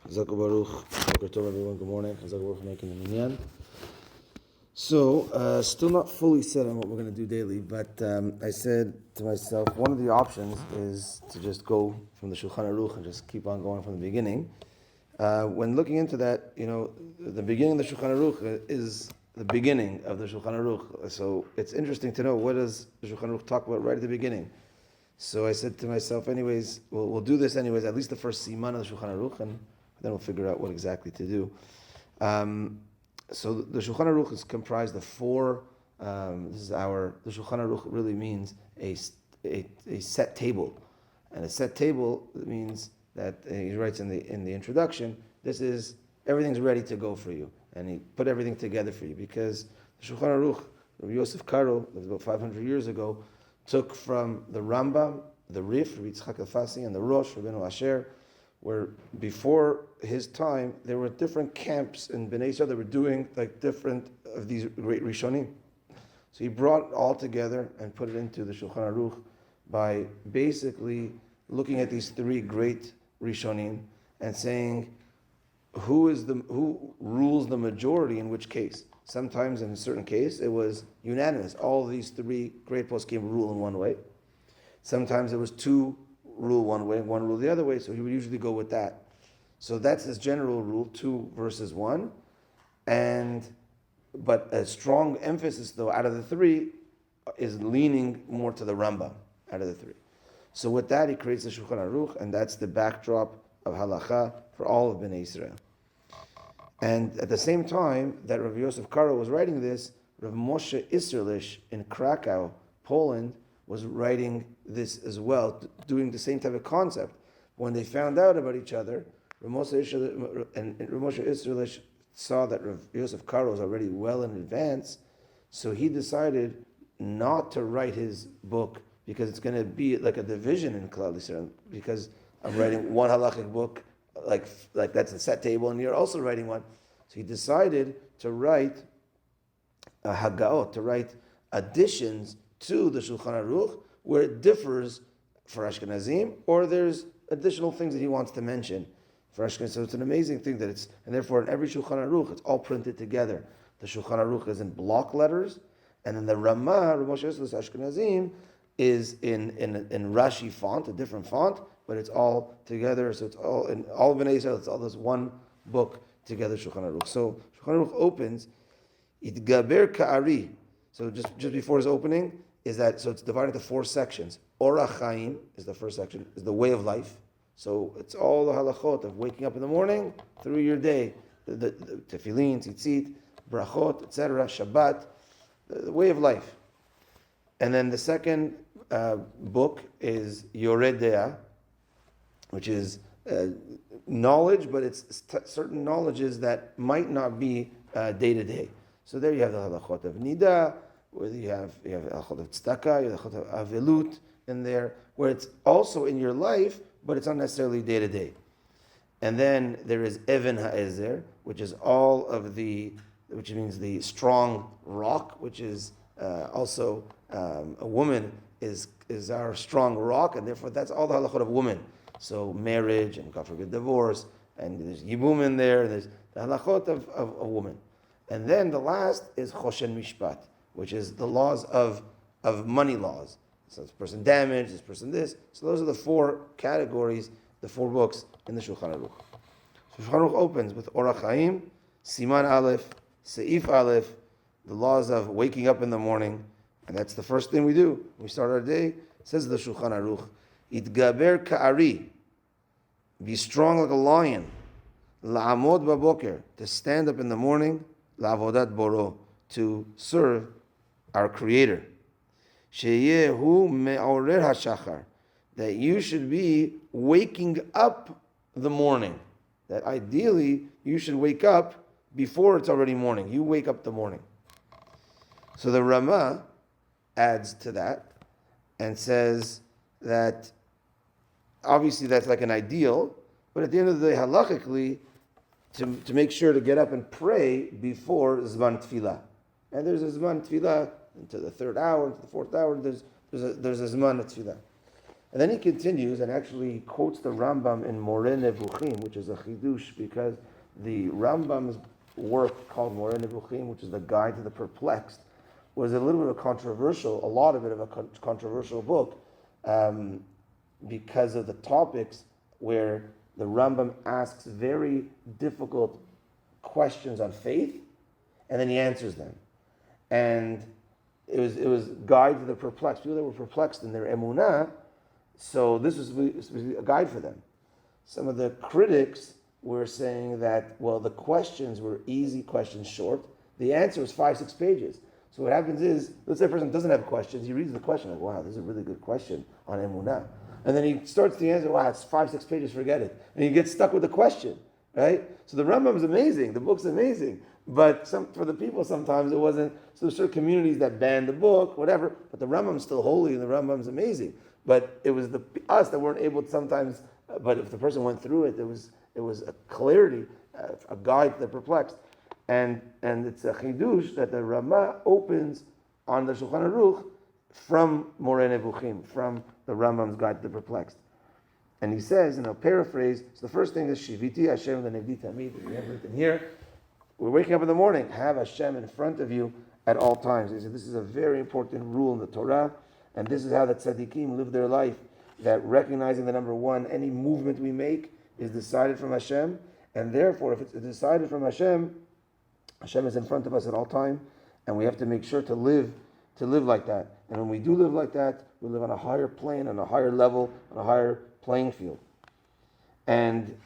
Chazak Baruch, Boker Tov everyone, good morning. Chazak Baruch for making the minyan. So, still not fully set on what we're going to do daily, but I said to myself, one of the options is to just go from the Shulchan Aruch and just keep on going from the beginning. When looking into that, the beginning of the Shulchan Aruch is the beginning of the Shulchan Aruch. So it's interesting to know, what does the Shulchan Aruch talk about right at the beginning? So I said to myself, anyways, we'll do this anyways, at least the first siman of the Shulchan Aruch, and then we'll figure out what exactly to do. So the Shulchan Aruch is comprised of four. The Shulchan Aruch really means a set table, and a set table means that he writes in the introduction, this is everything's ready to go for you, and he put everything together for you, because the Shulchan Aruch, Rabbi Yosef Karo, that was about 500 years ago, took from the Rambam, the Rif, Rabbi Yitzchak Elfasi, and the Rosh, Rabbeinu Asher, where before his time, there were different camps in Bnei Yisrael that were doing like different of these great Rishonim. So he brought it all together and put it into the Shulchan Aruch by basically looking at these three great Rishonim and saying, who rules the majority in which case? Sometimes in a certain case, it was unanimous. All of these three great poskim rule in one way. Sometimes it was two rule one way, one rule the other way, so he would usually go with that. So that's his general rule, 2 versus 1. But a strong emphasis, though, out of the three, is leaning more to the Rambam, out of the three. So with that, he creates the Shulchan Aruch, and that's the backdrop of halacha for all of Bnei Israel. And at the same time that Rav Yosef Karo was writing this, Rav Moshe Isserlish in Krakow, Poland, was writing this as well, doing the same type of concept. When they found out about each other, Rav Moshe Isserlish saw that Rav Yosef Karo was already well in advance, so he decided not to write his book, because it's going to be like a division in Klal Yisrael, because I'm writing one halachic book, like that's a set table, and you're also writing one. So he decided to write a hagaot, to write additions to the Shulchan Aruch, where it differs for Ashkenazim, or there's additional things that he wants to mention for Ashkenazim. So it's an amazing thing and therefore in every Shulchan Aruch, it's all printed together. The Shulchan Aruch is in block letters, and then the Ramah, Rav Moshe Isserlish Ashkenazim, is in Rashi font, a different font, but it's all together. So it's all in all of Bnei Yisrael. It's all this one book together, Shulchan Aruch. So Shulchan Aruch opens, Itgaber Ka'ari. So just before his opening is that, so it's divided into 4 sections. Orach Chaim is the first section, is the way of life. So it's all the halachot of waking up in the morning through your day, the tefillin, tzitzit, brachot, etc., Shabbat, the way of life. And then the second book is Yored De'ah, which is knowledge, but it's certain knowledges that might not be day to day. So there you have the halachot of nida, where you have halachot of tzedakah, you have halachot of avilut in there, where it's also in your life, but it's not necessarily day to day. And then there is Even Ha'ezer, which is which means the strong rock, which is also a woman is our strong rock, and therefore that's all the halachot of women. So marriage, and God forbid divorce, and there's yibum in there, and there's the halachot of a woman. And then the last is choshen mishpat, which is the laws of money laws. So this person damaged, this person this. So those are the 4 categories, the 4 books in the Shulchan Aruch. So Shulchan Aruch opens with Orach Chaim, Siman Aleph, Seif Aleph, the laws of waking up in the morning, and that's the first thing we do. We start our day. It says the Shulchan Aruch, Itgaber Ka'ari, be strong like a lion, La'amod Baboker, to stand up in the morning, La'avodat Boro, to serve our Creator. Sheyehu me'orer hashachar, that you should be waking up the morning. That ideally you should wake up before it's already morning. You wake up the morning. So the Ramah adds to that and says that obviously that's like an ideal, but at the end of the day, halachically, to make sure to get up and pray before Zman Tefillah. And there's a Zman Tefillah into the 3rd hour, into the 4th hour, there's a Zman Tefillah. And then he continues and actually quotes the Rambam in Moreh Nevuchim, which is a chidush, because the Rambam's work called Moreh Nevuchim, which is the guide to the perplexed, was a little bit of a controversial, a lot of it of a controversial book, because of the topics where the Rambam asks very difficult questions on faith, and then he answers them. And it was guide to the perplexed, people that were perplexed in their emunah. So this was a guide for them. Some of the critics were saying that, well, the questions were easy questions, short. The answer was 5-6 pages. So what happens is, let's say a person doesn't have questions, he reads the question, like, wow, this is a really good question on emunah. And then he starts the answer, wow, it's 5-6 pages, forget it. And he gets stuck with the question, right? So the Rambam is amazing, the book's amazing. But for the people sometimes it wasn't, so there's certain communities that banned the book, whatever, but the Rambam's still holy and the Rambam's amazing. But it was us that weren't able to sometimes, but if the person went through it, it was a clarity, a guide to the perplexed. And it's a chidush that the Rama opens on the Shulchan Aruch from Moreh Nevuchim, from the Rambam's guide to the perplexed. And he says, and I'll paraphrase, so the first thing is Shiviti Hashem L'Negdi Tamid, we have written here, we're waking up in the morning, have Hashem in front of you at all times. He said, this is a very important rule in the Torah, and this is how the tzaddikim live their life, that recognizing that number one, any movement we make is decided from Hashem, and therefore if it's decided from Hashem, Hashem is in front of us at all time, and we have to make sure to live like that. And when we do live like that, we live on a higher plane, on a higher level, on a higher playing field. And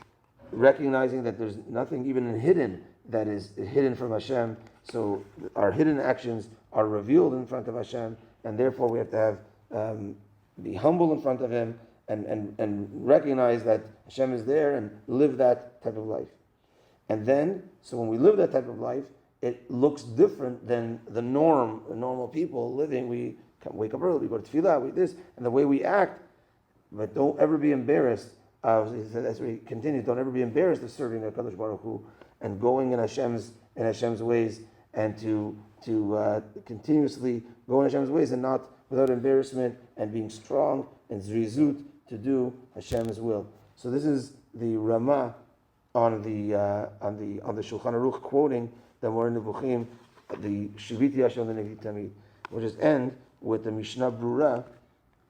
recognizing that there's nothing even hidden that is hidden from Hashem, so our hidden actions are revealed in front of Hashem, and therefore we have to have be humble in front of Him and recognize that Hashem is there and live that type of life. And then, so when we live that type of life, it looks different than the normal people living. We wake up early, we go to tefillah, we this, and the way we act. But don't ever be embarrassed. As we continue, don't ever be embarrassed of serving the Kadosh Baruch Hu and going in Hashem's ways, and to continuously go in Hashem's ways and not without embarrassment, and being strong and zrizut to do Hashem's will. So this is the Ramah on the Shulchan Aruch quoting the Moreh Nevuchim, the Shiviti Hashem L'Negdi Tamid. We'll just end with the Mishnah Brura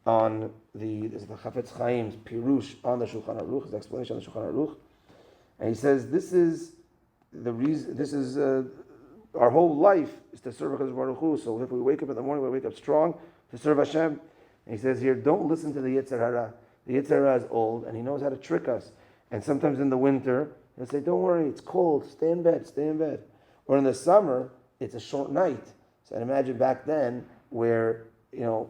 on the Chafetz Chaim's Pirush on the Shulchan Aruch, his explanation on the Shulchan Aruch, and he says this is the reason. This is our whole life is to serve HaKadosh Baruch Hu. So if we wake up in the morning, we wake up strong to serve Hashem. And he says here, don't listen to the Yetzer Hara. The Yetzer Hara is old, and he knows how to trick us. And sometimes in the winter, he'll say, don't worry, it's cold, stay in bed. Or in the summer, it's a short night. So imagine back then where, their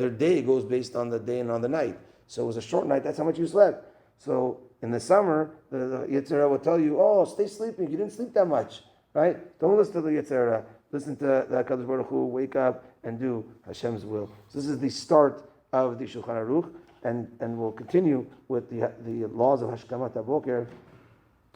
day goes based on the day and on the night. So it was a short night, that's how much you slept. So in the summer, the Yetzer Hara will tell you, oh, stay sleeping, you didn't sleep that much, right? Don't listen to the Yetzer Hara. Listen to the HaKadosh Baruch Hu, wake up and do Hashem's will. So this is the start of the Shulchan Aruch, and we'll continue with the laws of Hashkamat HaBoker,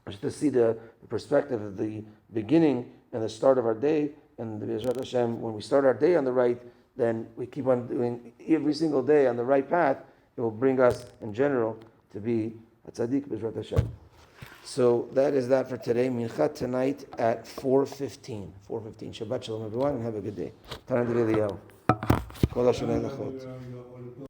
just to see the perspective of the beginning and the start of our day. And the B'ezrat Hashem, when we start our day on the right, then we keep on doing every single day on the right path. It will bring us, in general, to be a tzaddik B'ezrat Hashem. So that is that for today. Mincha tonight at 4:15. 4:15. Shabbat shalom, everyone, and have a good day. Tanan D'Eliyahu. Kol HaShanei L'chot.